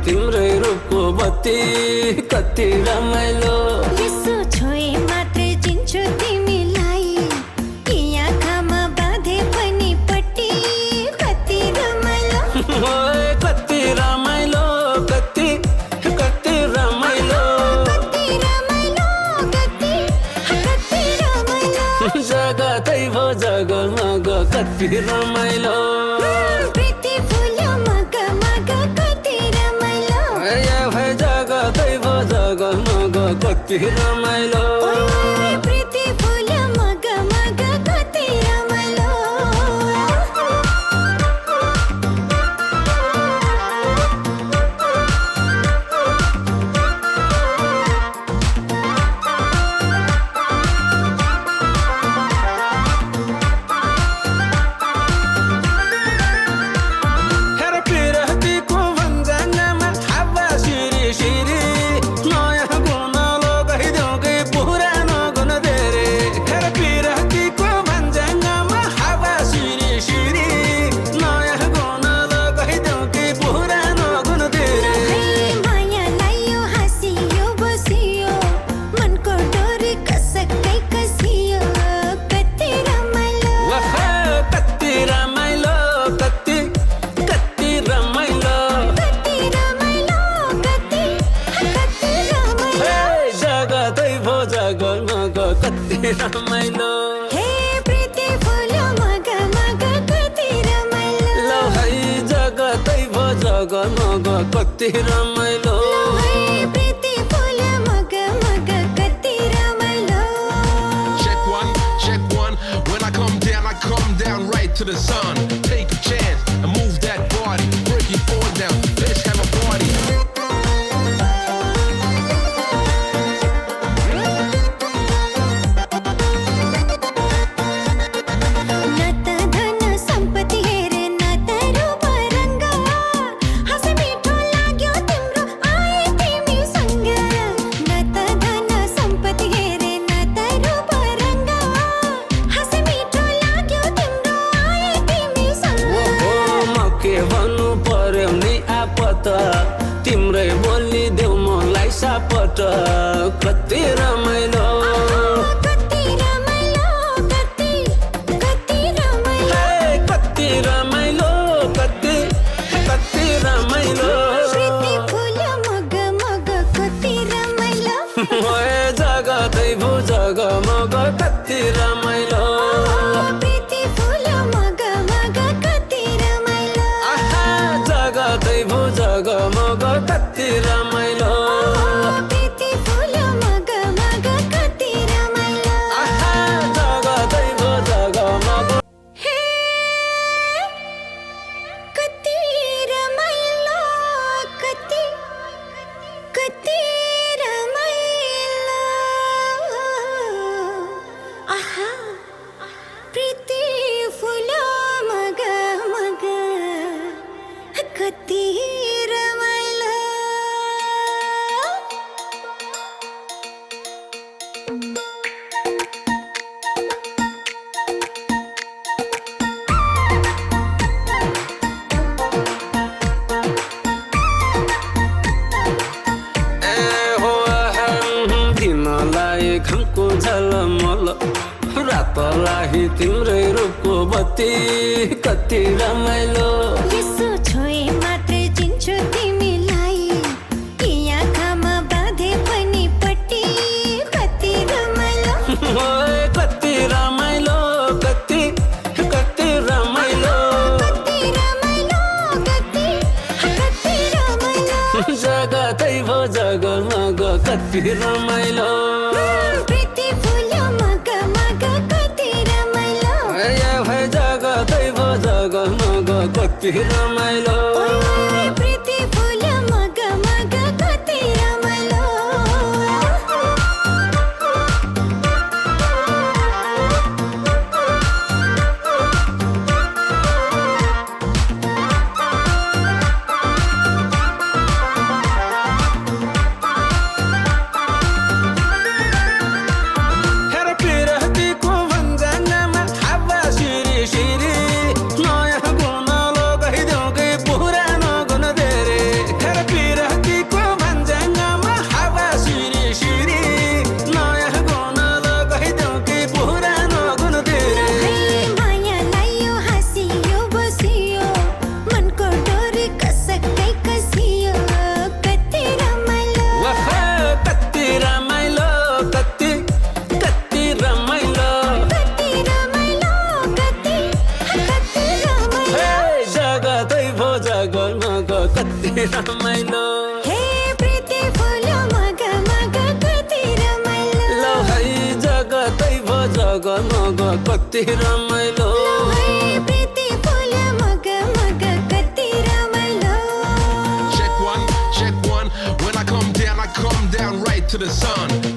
तिम्रै रूपको बत्ती कति रमाइलो। यसो छोए मात्र चिन्छु तिमीलाई, यी आँखामा बाँधे पनि पट्टी कति रमाइलो। ओए कति रमाइलो, कति कति रमाइलो, कति रमाइलो, कति कति रमाइलो। जगतै भो जगमग कति रमाइलो। प्रीति फुल्यो मग मग कति रमाइलो। जगतै भो जगमग कति रमाइलो। प्रीति फुल्यो मग मग कति रमाइलो। रमाइलो हे प्रीति फुल्यो मग मग कति रमाइलो। लौ है जगतै भो जगमग कति रमाइलो। हे प्रीति फुल्यो मग मग कति रमाइलो। Check one. When I come down right to the sun. Take a chance and move that body. Break it forward now. Let's have a party. तिम्रै बोली देऊ मलाई सापट कति रमाइलो। कति रमाइलो, कति कति रमाइलो। कति रमाइलो, कति कति रमाइलो। प्रीति फुल्यो मग मग कति रमाइलो। ओए जगतै भो जगमग कति रमाइलो। प्रीति फुल्यो मग मग कति रमाइलो। जगतै भो जगमग कति रमाइलो। प्रीति फुल्यो मग मग कति रमाइलो। जगतै भो जगमग हे कति रमाइलो, कति कति रमाइलो। आहा प्रीति फुल्यो मग मग कति रमाइलो। दिनलाई घमको झलमल, रातलाई तिम्रै रूपको बत्ती कति रमाइलो। यसो छोए मात्र चिन्छु तिमीलाई, यी आँखामा बाँधे पनि पट्टी कति रमाइलो। ओए कति रमाइलो, कति कति रमाइलो। कति रमाइलो, कति कति रमाइलो। जगतै भो जगमग कति रमाइलो। प्रीति फुल्यो मग मग कति रमाइलो। जगतै भो जगमग कति रमाइलो। प्रीति फुल्यो मग मग कति रमाइलो। मग कति रमाइलो हे प्रीति फुल मग मग कति रमाइलो लो है जगतै भ जगमग कति रमाइलो है प्रीति फुल मग मग कति रमाइलो Check one. When I come down right to the sun.